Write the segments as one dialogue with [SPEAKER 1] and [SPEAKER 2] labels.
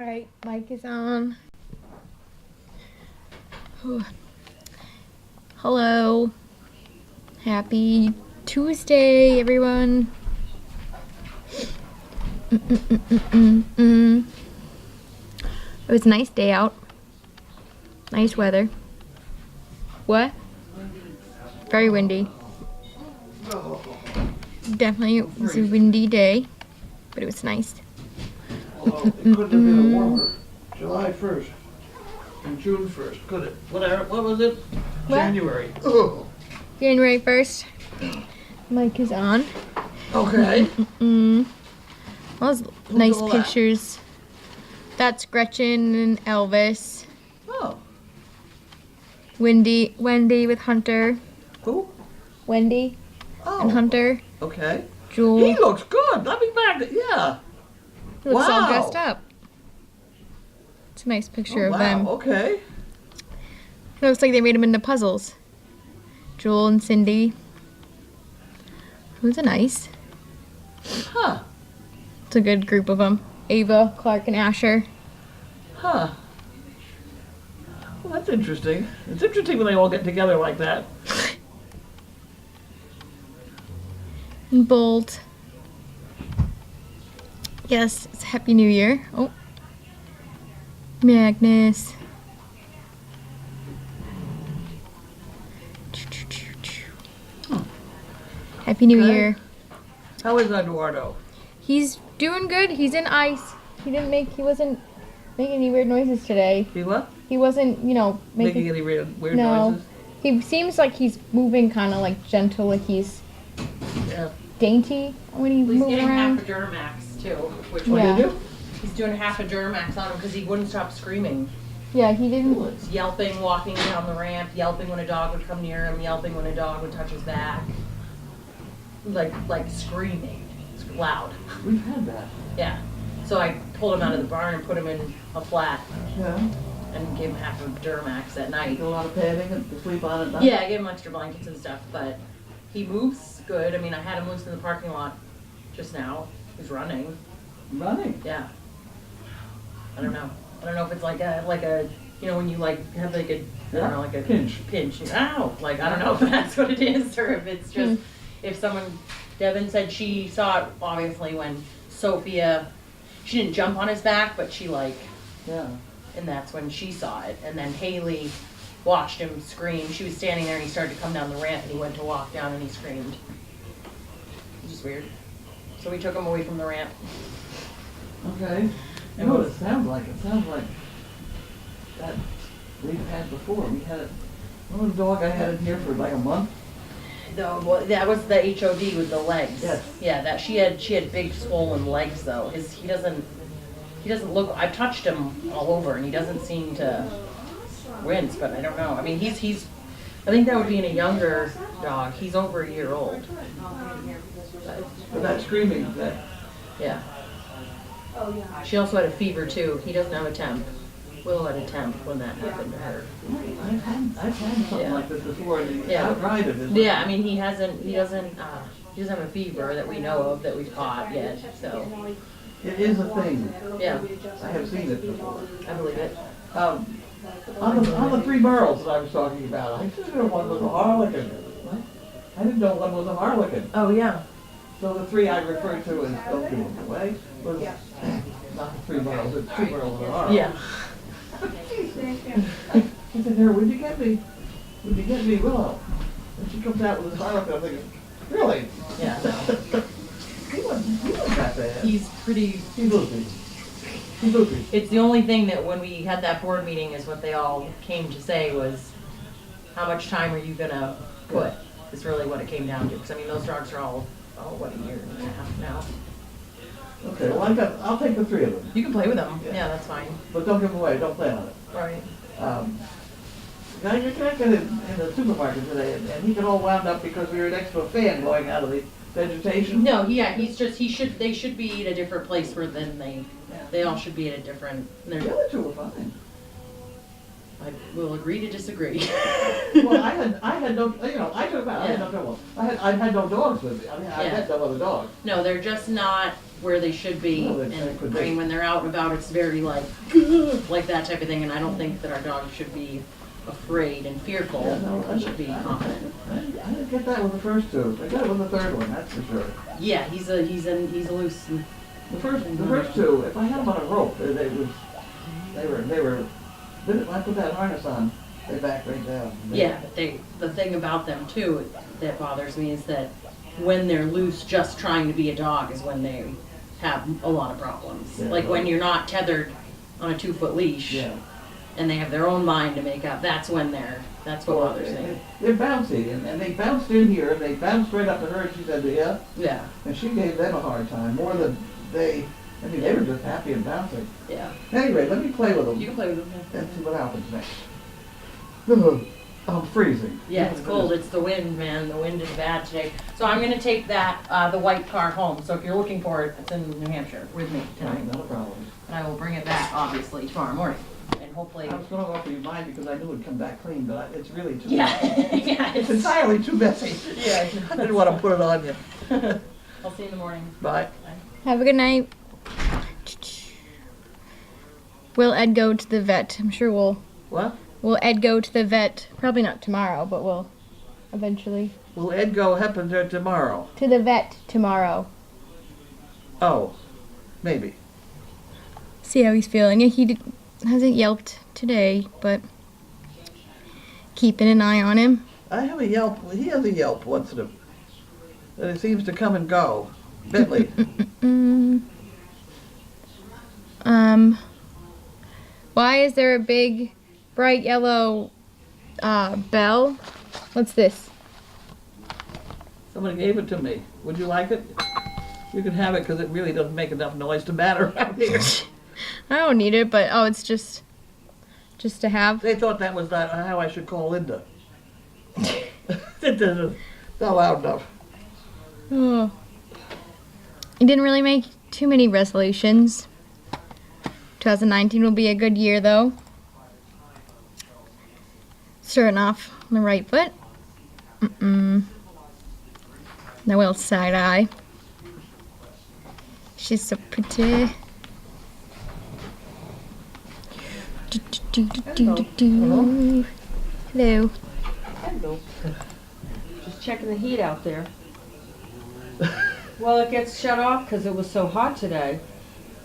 [SPEAKER 1] Alright, mic is on. Whew. Hello. Happy Tuesday, everyone. It was a nice day out. Nice weather. What? Very windy. Definitely it was a windy day, but it was nice.
[SPEAKER 2] Well, it couldn't have been warmer. July 1st and June 1st, could it? Whatever, what was it?
[SPEAKER 1] What?
[SPEAKER 2] January. Oh.
[SPEAKER 1] January 1st. Mic is on.
[SPEAKER 2] Okay.
[SPEAKER 1] Those nice
[SPEAKER 2] all that?
[SPEAKER 1] pictures. That's Gretchen and Elvis.
[SPEAKER 2] Oh.
[SPEAKER 1] Wendy with Hunter.
[SPEAKER 2] Who?
[SPEAKER 1] Wendy
[SPEAKER 2] Oh.
[SPEAKER 1] and Hunter.
[SPEAKER 2] Okay.
[SPEAKER 1] Jewel.
[SPEAKER 2] He looks good. Let me back. Yeah.
[SPEAKER 1] He looks all
[SPEAKER 2] Wow.
[SPEAKER 1] dressed up. It's a nice picture
[SPEAKER 2] Oh,
[SPEAKER 1] of
[SPEAKER 2] wow.
[SPEAKER 1] them.
[SPEAKER 2] Okay.
[SPEAKER 1] It looks like they made them into puzzles. Jewel and Cindy. Those are nice.
[SPEAKER 2] Huh.
[SPEAKER 1] It's a good group of them. Ava, Clark, and Asher.
[SPEAKER 2] Huh. Well, that's interesting. It's interesting when they all get together like that.
[SPEAKER 1] And Bolt. Yes, it's Happy New Year. Oh. Magnus. Happy New
[SPEAKER 2] Okay.
[SPEAKER 1] Year.
[SPEAKER 2] How is Eduardo?
[SPEAKER 1] He's doing good. He's in ice. He wasn't making any weird noises today.
[SPEAKER 2] He what?
[SPEAKER 1] He wasn't,
[SPEAKER 2] Making any weird
[SPEAKER 1] no.
[SPEAKER 2] noises?
[SPEAKER 1] He seems like he's moving kind of like gentle, like he's
[SPEAKER 2] Yeah.
[SPEAKER 1] dainty when he
[SPEAKER 3] He's
[SPEAKER 1] moves
[SPEAKER 3] getting
[SPEAKER 1] around.
[SPEAKER 3] half a Duramax too, which
[SPEAKER 2] What
[SPEAKER 1] Yeah.
[SPEAKER 2] did you do?
[SPEAKER 3] he's doing half a Duramax on him because he wouldn't stop screaming.
[SPEAKER 1] Yeah, he didn't.
[SPEAKER 3] He's yelping, walking down the ramp, yelping when a dog would come near him, yelping when a dog would touch his back. Like screaming. It's loud.
[SPEAKER 2] We've had that.
[SPEAKER 3] Yeah. So I pulled him out of the barn and put him in a flat
[SPEAKER 2] Yeah.
[SPEAKER 3] and gave him half a Duramax at night.
[SPEAKER 2] A lot of padding and to sleep on at night?
[SPEAKER 3] Yeah, I gave him extra blankets and stuff, but he moves good. I mean, I had him loose in the parking lot just now. He's running.
[SPEAKER 2] Running.
[SPEAKER 3] Yeah. I don't know. I don't know if it's like a when you like have like a I don't know, like a
[SPEAKER 2] Pinch.
[SPEAKER 3] Ow! Like I don't know if that's what it is or if it's just if someone Devin said she saw it obviously when Sophia she didn't jump on his back but she
[SPEAKER 2] Yeah.
[SPEAKER 3] and that's when she saw it. And then Haley watched him scream. She was standing there and he started to come down the ramp and he went to walk down and he screamed. It was just weird. So we took him away from the ramp.
[SPEAKER 2] Okay. You know what it sounds like? It sounds like that we've had before. We had it. What was the dog I had in here for like a month?
[SPEAKER 3] That was the HOD with the legs.
[SPEAKER 2] Yes.
[SPEAKER 3] Yeah, that she had big swollen legs though. He doesn't look. I've touched him all over and he doesn't seem to wince. But I don't know. I mean, he's. I think that would be in a younger dog. He's over a year old.
[SPEAKER 2] But that screaming, that.
[SPEAKER 3] Yeah. She also had a fever too. He doesn't have a temp. Willow had a temp when that happened to her.
[SPEAKER 2] I've had something
[SPEAKER 3] Yeah.
[SPEAKER 2] like this before and
[SPEAKER 3] Yeah.
[SPEAKER 2] outright it.
[SPEAKER 3] Yeah, I mean he doesn't have a fever that we know of that we've caught yet. So
[SPEAKER 2] It is a thing.
[SPEAKER 3] yeah,
[SPEAKER 2] I have seen it before.
[SPEAKER 3] I believe it.
[SPEAKER 2] On the three barrels that I was talking about, I didn't know one was a harlequin. I didn't know one was a harlequin.
[SPEAKER 3] Oh yeah.
[SPEAKER 2] So the three I referred to as don't give them away was not the three barrels, it's two barrels and a harlequin.
[SPEAKER 3] Yeah.
[SPEAKER 2] I said, "Here, would you get me? Would you get me Willow?" And she comes out with this harlequin. I'm thinking, really?
[SPEAKER 3] Yeah.
[SPEAKER 2] He wasn't that bad.
[SPEAKER 3] He's pretty.
[SPEAKER 2] He's loopy. He's loopy.
[SPEAKER 3] It's the only thing that when we had that board meeting is what they all came to say was, how much time are you gonna put? Is really what it came down to. Because I mean, those dogs are all what, a year and a half now.
[SPEAKER 2] Okay, well I'll take the three of them.
[SPEAKER 3] You can play with them.
[SPEAKER 2] Yeah.
[SPEAKER 3] Yeah, that's fine.
[SPEAKER 2] But don't give them away, don't play on it.
[SPEAKER 3] Right.
[SPEAKER 2] Now you're connected in the supermarket today, and he got all wound up because we were next to a fan blowing out of the vegetation.
[SPEAKER 3] No, yeah, they should be at a different place where then they all should be at a different.
[SPEAKER 2] The other two were fine.
[SPEAKER 3] I will agree to disagree.
[SPEAKER 2] Well, I had no, I took them out, I had no trouble. I had no dogs with me, I mean, I
[SPEAKER 3] Yeah.
[SPEAKER 2] had no other dogs.
[SPEAKER 3] No, they're just not where they should be.
[SPEAKER 2] Well,
[SPEAKER 3] And
[SPEAKER 2] they could
[SPEAKER 3] I
[SPEAKER 2] be.
[SPEAKER 3] mean, when they're out and about, it's very like that type of thing. And I don't think that our dogs should be afraid and fearful.
[SPEAKER 2] Yeah, no,
[SPEAKER 3] They should be confident.
[SPEAKER 2] I didn't get that with the first two. I got it with the third one, that's for sure.
[SPEAKER 3] Yeah, he's a loose. And,
[SPEAKER 2] The first two, if I had them on a rope, they I put that harness on, they back right down.
[SPEAKER 3] yeah, but the thing about them too that bothers me is that when they're loose, just trying to be a dog is when they have a lot of problems.
[SPEAKER 2] Yeah,
[SPEAKER 3] Like when
[SPEAKER 2] right.
[SPEAKER 3] you're not tethered on a 2-foot leash.
[SPEAKER 2] Yeah.
[SPEAKER 3] And they have their own mind to make up, that's what bothers me.
[SPEAKER 2] They're bouncy, and they bounced in here, and they bounced right up to her, and she said, yeah,
[SPEAKER 3] Yeah,
[SPEAKER 2] and she gave them a hard time, more than they were just happy and bouncing.
[SPEAKER 3] yeah.
[SPEAKER 2] Anyway, let me play with them,
[SPEAKER 3] You can play with them.
[SPEAKER 2] and see what happens next. Ugh, I'm freezing.
[SPEAKER 3] Yeah, it's cold, it's the wind, man, the wind is bad today. So I'm gonna take that, the white car home, so if you're looking for it, it's in New Hampshire with me tonight.
[SPEAKER 2] Not a problem.
[SPEAKER 3] And I will bring it back, obviously, tomorrow morning, and hopefully.
[SPEAKER 2] I was gonna offer you mine because I knew it'd come back clean, but it's really too
[SPEAKER 3] Yeah,
[SPEAKER 2] messy.
[SPEAKER 3] yeah,
[SPEAKER 2] It's entirely too messy.
[SPEAKER 3] Yeah.
[SPEAKER 2] I didn't want to put it on you.
[SPEAKER 3] I'll see you in the morning.
[SPEAKER 2] Bye.
[SPEAKER 1] Have a good night. Will Ed go to the vet? I'm sure
[SPEAKER 2] What?
[SPEAKER 1] will Ed go to the vet? Probably not tomorrow, but we'll eventually.
[SPEAKER 2] Will Ed go happen there tomorrow?
[SPEAKER 1] To the vet tomorrow.
[SPEAKER 2] Oh, maybe.
[SPEAKER 1] See how he's feeling. He hasn't yelped today, but keeping an eye on him.
[SPEAKER 2] I have a Yelp. He has a Yelp once in a. And it seems to come and go. Bentley.
[SPEAKER 1] Why is there a big, bright yellow bell? What's this?
[SPEAKER 2] Somebody gave it to me. Would you like it? You can have it because it really doesn't make enough noise to matter around here.
[SPEAKER 1] I don't need it, but oh, it's just to have.
[SPEAKER 2] They thought that was not how I should call Linda. It doesn't. Not loud enough.
[SPEAKER 1] Oh. You didn't really make too many resolutions. 2019 will be a good year, though. Starting off on the right foot. Noelle side eye. She's so pretty. Hello.
[SPEAKER 4] Hello. Just checking the heat out there. Well, it gets shut off because it was so hot today,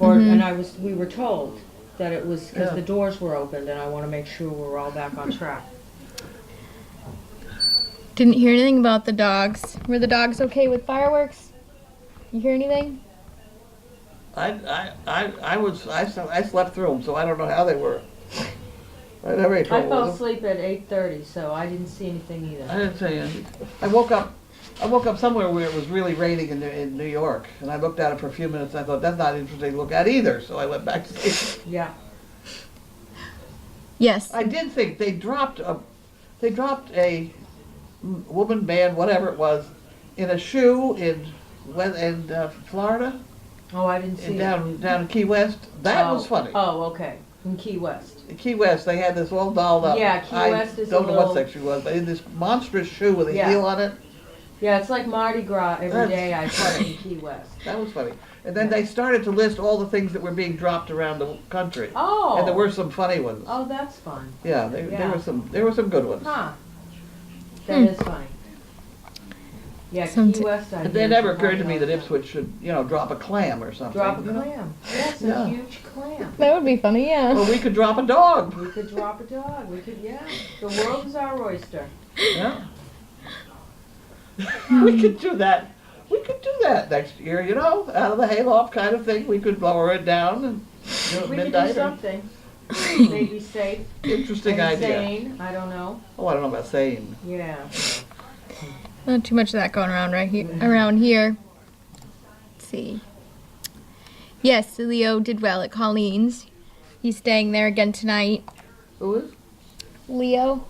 [SPEAKER 4] and we were told that it was because
[SPEAKER 2] Yeah.
[SPEAKER 4] the doors were opened, and I want to make sure we're all back on track.
[SPEAKER 1] Didn't hear anything about the dogs. Were the dogs okay with fireworks? You hear anything?
[SPEAKER 2] I slept through them, so I don't know how they were. I didn't have any
[SPEAKER 4] I
[SPEAKER 2] trouble
[SPEAKER 4] fell
[SPEAKER 2] with them.
[SPEAKER 4] asleep at 8:30, so I didn't see anything
[SPEAKER 2] I
[SPEAKER 4] either.
[SPEAKER 2] didn't say anything. I woke up somewhere where it was really raining in New York, and I looked at it for a few minutes. And I thought that's not interesting to look at either, so I went back to sleep.
[SPEAKER 4] Yeah.
[SPEAKER 1] Yes.
[SPEAKER 2] I did think they dropped a woman, man, whatever it was, in a shoe in Florida,
[SPEAKER 4] Oh, I didn't see it.
[SPEAKER 2] down in Key West. That was funny.
[SPEAKER 4] Oh, okay. In Key West.
[SPEAKER 2] In Key West, they had this all dolled up.
[SPEAKER 4] Yeah, Key West is a
[SPEAKER 2] I don't know what
[SPEAKER 4] little-
[SPEAKER 2] section it was, but in this monstrous shoe with a
[SPEAKER 4] Yeah.
[SPEAKER 2] heel on it.
[SPEAKER 4] Yeah, it's like Mardi Gras every
[SPEAKER 2] That's-
[SPEAKER 4] day I put it in Key West.
[SPEAKER 2] That was funny. And then they started to list all the things that were being dropped around the country.
[SPEAKER 4] Oh.
[SPEAKER 2] And there were some funny ones.
[SPEAKER 4] Oh, that's fun.
[SPEAKER 2] Yeah,
[SPEAKER 4] Yeah.
[SPEAKER 2] there were some good ones.
[SPEAKER 4] Huh. That is funny. Yeah,
[SPEAKER 1] Some
[SPEAKER 4] Key West. I
[SPEAKER 2] It
[SPEAKER 4] hear
[SPEAKER 2] never
[SPEAKER 4] is
[SPEAKER 2] occurred to me
[SPEAKER 4] all
[SPEAKER 2] that
[SPEAKER 4] the time.
[SPEAKER 2] Ipswich should, drop a clam or something.
[SPEAKER 4] Drop a
[SPEAKER 2] you know?
[SPEAKER 4] clam. Yes,
[SPEAKER 2] Yeah.
[SPEAKER 4] a huge clam.
[SPEAKER 1] That would be funny, yeah.
[SPEAKER 2] Well, we could drop a dog.
[SPEAKER 4] We could drop a dog. We could, yeah. The world is our oyster.
[SPEAKER 2] Yeah. We could do that. We could do that next year, out of the hayloft kind of thing. We could lower it down and do it
[SPEAKER 4] We could do
[SPEAKER 2] midnight.
[SPEAKER 4] something. Maybe safe.
[SPEAKER 2] Interesting
[SPEAKER 4] and
[SPEAKER 2] idea.
[SPEAKER 4] sane. I don't know.
[SPEAKER 2] Oh, I don't know about sane.
[SPEAKER 4] Yeah.
[SPEAKER 1] Not too much of that going around around here. Let's see. Yes, Leo did well at Colleen's. He's staying there again tonight.
[SPEAKER 2] Who is?
[SPEAKER 1] Leo,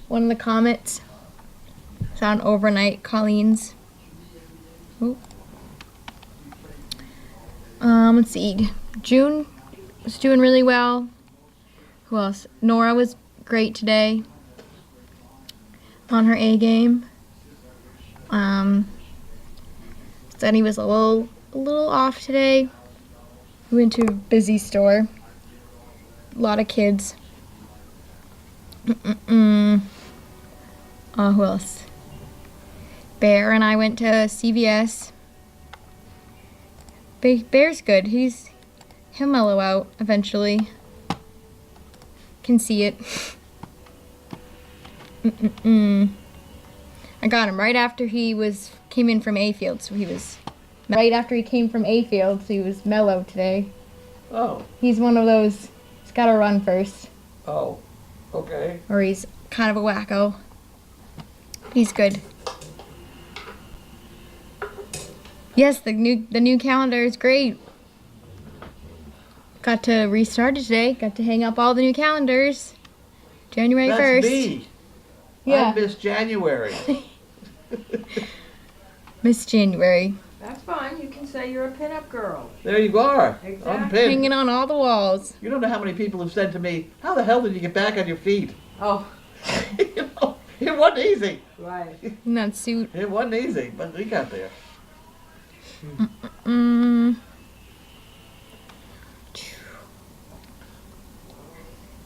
[SPEAKER 1] one of the Comets. It's on overnight Colleen's. Ooh. Let's see. June was doing really well. Who else? Nora was great today. On her A game. Sunny was a little a little off today. We went to a busy store. A lot of kids. Who else? Bear and I went to CVS. Bear's good. He'll mellow out eventually. Can see it. I got him right after he came in from A field, so he was right after he came from A field, so he was mellow today.
[SPEAKER 2] Oh,
[SPEAKER 1] He's one of those. He's got to run first,
[SPEAKER 2] oh, okay.
[SPEAKER 1] or he's kind of a wacko. He's good. Yes, the new calendar is great. Got to restart it today. Got to hang up all the new calendars. January 1st.
[SPEAKER 2] That's me.
[SPEAKER 1] Yeah.
[SPEAKER 2] I miss January.
[SPEAKER 1] Miss January.
[SPEAKER 4] That's fine. You can say you're a pinup girl.
[SPEAKER 2] There you are.
[SPEAKER 4] Exactly.
[SPEAKER 2] I'm pinned.
[SPEAKER 1] Hanging on all the walls.
[SPEAKER 2] You don't know how many people have said to me, how the hell did you get back on your feet?
[SPEAKER 4] Oh,
[SPEAKER 2] You know, it wasn't easy.
[SPEAKER 4] right.
[SPEAKER 1] In that suit.
[SPEAKER 2] It wasn't easy, but we got there.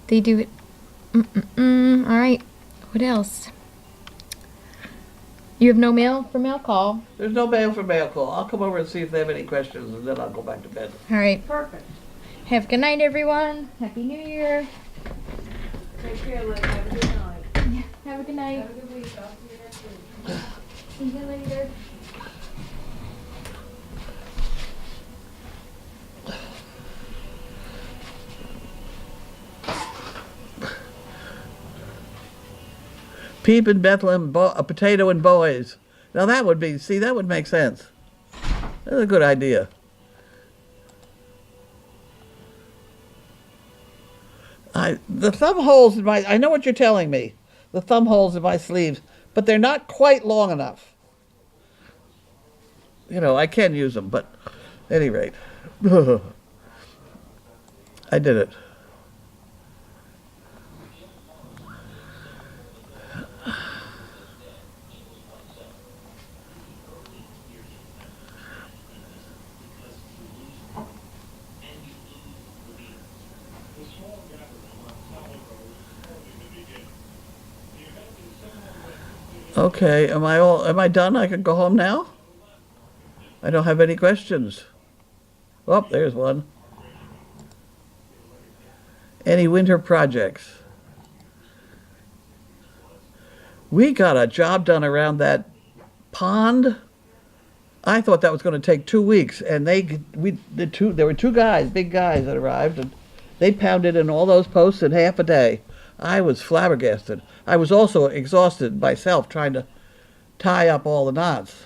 [SPEAKER 1] They do it. All right. What else? You have no mail for mail call.
[SPEAKER 2] There's no mail for mail call. I'll come over and see if they have any questions, and then I'll go back to bed.
[SPEAKER 1] All right.
[SPEAKER 4] Perfect.
[SPEAKER 1] Have a good night, everyone. Happy New Year.
[SPEAKER 4] Take care, Liz. Have a good night.
[SPEAKER 1] Yeah. Have a good night.
[SPEAKER 4] Have a good week. I'll see you next week.
[SPEAKER 1] See you later.
[SPEAKER 2] Peep in Bethlehem, a potato and boys. Now that would make sense. That's a good idea. The thumb holes in my, I know what you're telling me. The thumb holes in my sleeves, but they're not quite long enough. You know, I can use them, but at any rate. I did it. Okay, am I done? I can go home now? I don't have any questions. Oh, there's one. Any winter projects? We got a job done around that pond. I thought that was going to take 2 weeks, and there were two guys, big guys that arrived, and they pounded in all those posts in half a day. I was flabbergasted. I was also exhausted myself trying to tie up all the knots.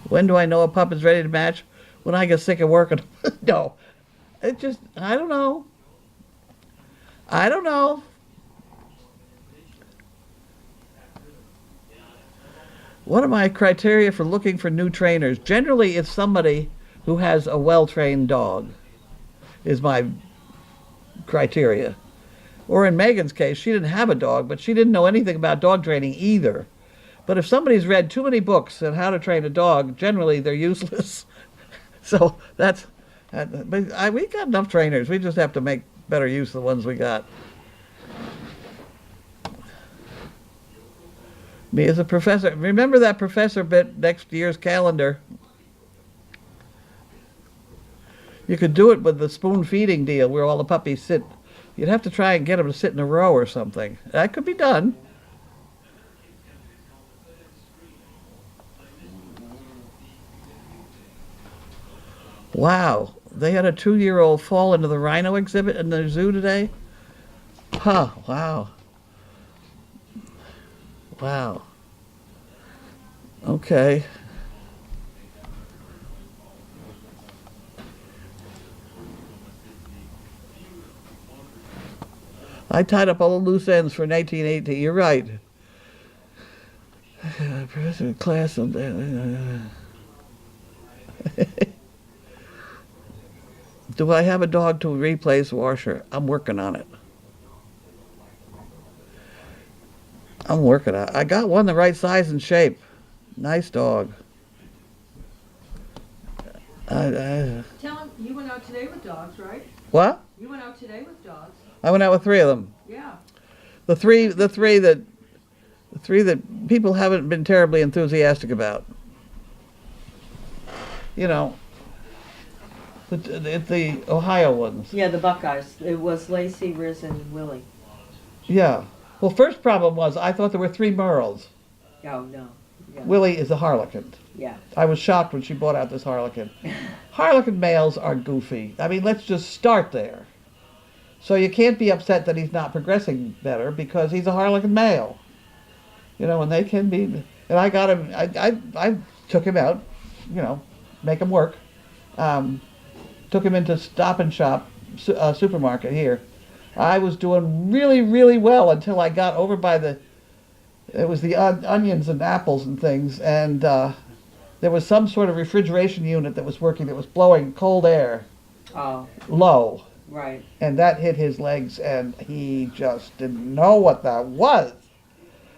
[SPEAKER 2] When do I know a pup is ready to match? When I get sick of working. No. I don't know. I don't know. What are my criteria for looking for new trainers? Generally, it's somebody who has a well-trained dog is my criteria. Or in Megan's case, she didn't have a dog, but she didn't know anything about dog training either. But if somebody's read too many books on how to train a dog, generally they're useless. So but we got enough trainers. We just have to make better use of the ones we got. Me as a professor. Remember that professor bit next year's calendar? You could do it with the spoon feeding deal where all the puppies sit. You'd have to try and get them to sit in a row or something. That could be done. Wow. They had a 2-year-old fall into the rhino exhibit in the zoo today? Huh, wow. Wow. Okay. I tied up all the loose ends for 1980. You're right. Professor class. Do I have a dog to replace washer? I'm working on it. I'm working on it. I got one the right size and shape. Nice dog.
[SPEAKER 4] Tell him you went out today with dogs, right?
[SPEAKER 2] What?
[SPEAKER 4] You went out today with dogs.
[SPEAKER 2] I went out with 3 of them.
[SPEAKER 4] Yeah.
[SPEAKER 2] The three that people haven't been terribly enthusiastic about. You know, the Ohio ones.
[SPEAKER 4] Yeah, the Buckeyes. It was Lacey, Riz, and Willie.
[SPEAKER 2] Yeah. Well, first problem was I thought there were 3 Merles.
[SPEAKER 4] Oh, no. Yeah.
[SPEAKER 2] Willie is a Harlequin.
[SPEAKER 4] Yeah.
[SPEAKER 2] I was shocked when she brought out this Harlequin. Harlequin males are goofy. I mean, let's just start there. So you can't be upset that he's not progressing better because he's a Harlequin male. You know, and they can be. And I got him. I took him out. You know, make him work. Took him into Stop and Shop supermarket here. I was doing really, really well until I got over by the onions and apples and things, and there was some sort of refrigeration unit that was working that was blowing cold air low,
[SPEAKER 4] Right.
[SPEAKER 2] and that hit his legs, and he just didn't know what that was.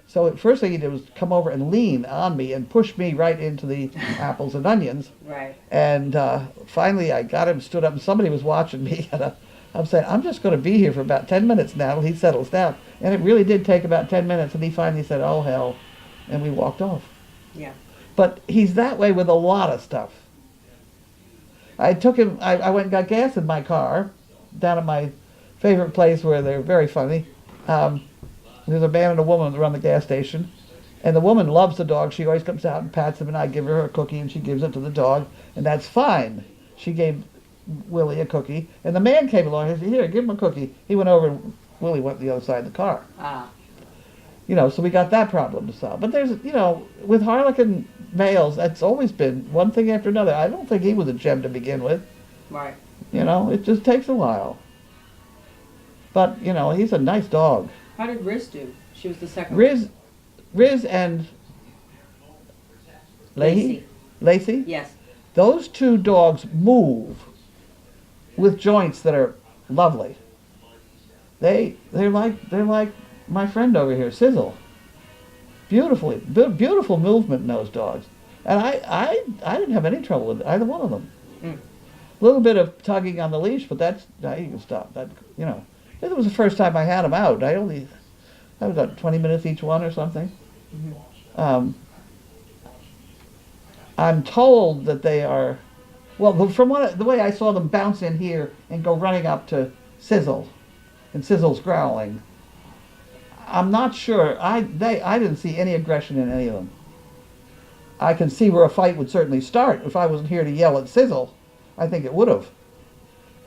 [SPEAKER 2] So the first thing he did was come over and lean on me and push me right into the apples and onions.
[SPEAKER 4] Right.
[SPEAKER 2] And finally I got him stood up, and somebody was watching me, and I'm saying, I'm just going to be here for about 10 minutes now till he settles down. And it really did take about 10 minutes, and he finally said, oh, hell, and we walked off.
[SPEAKER 4] Yeah.
[SPEAKER 2] But he's that way with a lot of stuff. I took him, I went and got gas in my car down at my favorite place where they're very funny. There's a man and a woman that run the gas station, and the woman loves the dog. She always comes out and pats him, and I give her a cookie, and she gives it to the dog, and that's fine. She gave Willie a cookie, and the man came along and said, here, give him a cookie. He went over, and Willie went to the other side of the car. You know, so we got that problem to solve. But there's, you know, with Harlequin males, that's always been one thing after another. I don't think he was a gem to begin with.
[SPEAKER 4] Right.
[SPEAKER 2] You know, it just takes a while. But, you know, he's a nice dog.
[SPEAKER 4] How did Riz do? She was the second one.
[SPEAKER 2] Riz and Lacey?
[SPEAKER 4] Yes.
[SPEAKER 2] Those 2 dogs move with joints that are lovely. They're like my friend over here, Sizzle. Beautiful movement in those dogs. And I didn't have any trouble with either one of them. A little bit of tugging on the leash, but you can stop. That, you know. It was the first time I had them out. I was about 20 minutes each one or something. Mm-hmm. I'm told that they are, well, from the way I saw them bounce in here and go running up to Sizzle, and Sizzle's growling. I'm not sure. I didn't see any aggression in any of them. I can see where a fight would certainly start. If I wasn't here to yell at Sizzle, I think it would have.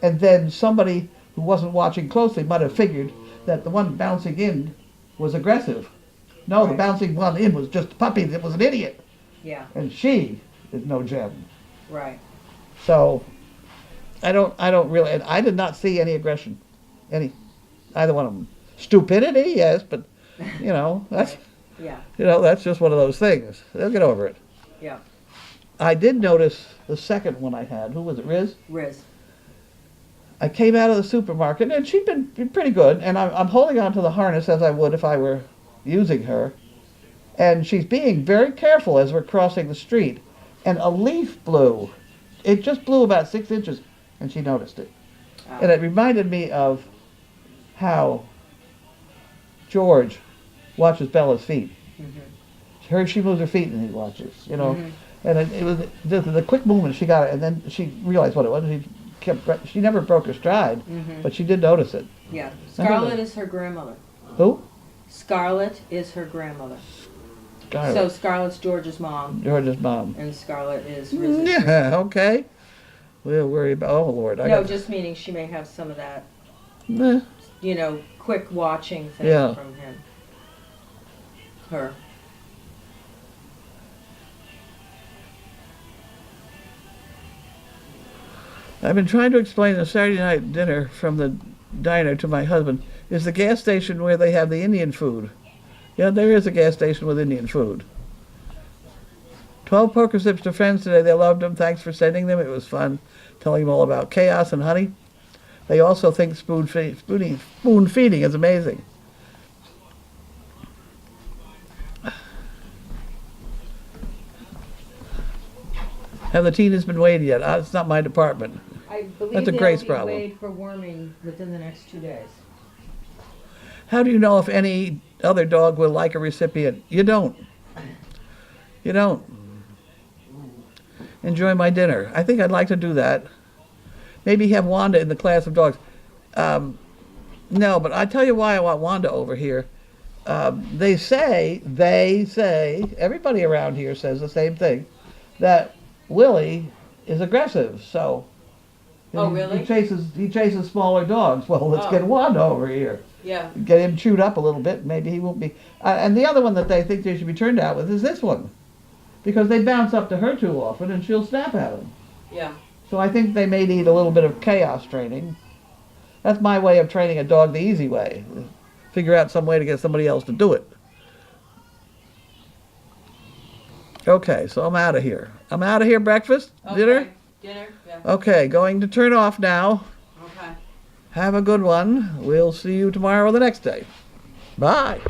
[SPEAKER 2] And then somebody who wasn't watching closely might have figured that the one bouncing in was aggressive. No, the bouncing one in was just a puppy that was an idiot.
[SPEAKER 4] Yeah.
[SPEAKER 2] And she is no gem.
[SPEAKER 4] Right.
[SPEAKER 2] So I don't really, and I did not see any aggression. Either one of them. Stupidity, yes, but you know, that's
[SPEAKER 4] Yeah.
[SPEAKER 2] you know, that's just one of those things. They'll get over it.
[SPEAKER 4] Yeah.
[SPEAKER 2] I did notice the second one I had. Who was it, Riz?
[SPEAKER 4] Riz.
[SPEAKER 2] I came out of the supermarket, and she'd been pretty good, and I'm holding on to the harness as I would if I were using her. And she's being very careful as we're crossing the street, and a leaf blew. It just blew about 6 inches, and she noticed it. And it reminded me of how George watches Bella's feet. Mm-hmm. She moves her feet, and he watches, you know. Mm-hmm. And it was the quick movement she got it, and then she realized what it was. She never broke her stride, but she did notice it.
[SPEAKER 4] Yeah. Scarlett is her grandmother.
[SPEAKER 2] Who?
[SPEAKER 4] Scarlett is her grandmother.
[SPEAKER 2] Scarlett.
[SPEAKER 4] So Scarlett's George's mom.
[SPEAKER 2] George's mom.
[SPEAKER 4] And Scarlett is Riz's.
[SPEAKER 2] Yeah, okay. We'll worry about, oh Lord.
[SPEAKER 4] Just meaning she may have some of that,
[SPEAKER 2] Meh.
[SPEAKER 4] you know, quick watching thing from him. Her.
[SPEAKER 2] I've been trying to explain the Saturday night dinner from the diner to my husband is the gas station where they have the Indian food. Yeah, there is a gas station with Indian food. 12 poker sips to friends today. They loved them. Thanks for sending them. It was fun telling them all about chaos and honey. They also think spoon feeding is amazing. Have the Tina's been weighed yet? It's not my department.
[SPEAKER 4] I believe
[SPEAKER 2] That's a
[SPEAKER 4] they'll
[SPEAKER 2] Grace
[SPEAKER 4] be
[SPEAKER 2] problem.
[SPEAKER 4] weighed for worming within the next 2 days.
[SPEAKER 2] How do you know if any other dog will like a recipient? You don't. You don't. Enjoy my dinner. I think I'd like to do that. Maybe have Wanda in the class of dogs. No, but I tell you why I want Wanda over here. They say, everybody around here says the same thing, that Willie is aggressive. So
[SPEAKER 4] Oh, really?
[SPEAKER 2] he chases smaller dogs. Well, let's
[SPEAKER 4] Oh.
[SPEAKER 2] get Wanda over here.
[SPEAKER 4] Yeah.
[SPEAKER 2] Get him chewed up a little bit. Maybe he won't be. And the other one that they think they should be turned out with is this one, because they bounce up to her too often and she'll snap at them.
[SPEAKER 4] Yeah.
[SPEAKER 2] So I think they may need a little bit of chaos training. That's my way of training a dog the easy way. Figure out some way to get somebody else to do it. Okay, so I'm out of here. I'm out of here, breakfast? Dinner?
[SPEAKER 4] Dinner, yeah.
[SPEAKER 2] Okay, going to turn off now.
[SPEAKER 4] Okay.
[SPEAKER 2] Have a good one. We'll see you tomorrow or the next day. Bye.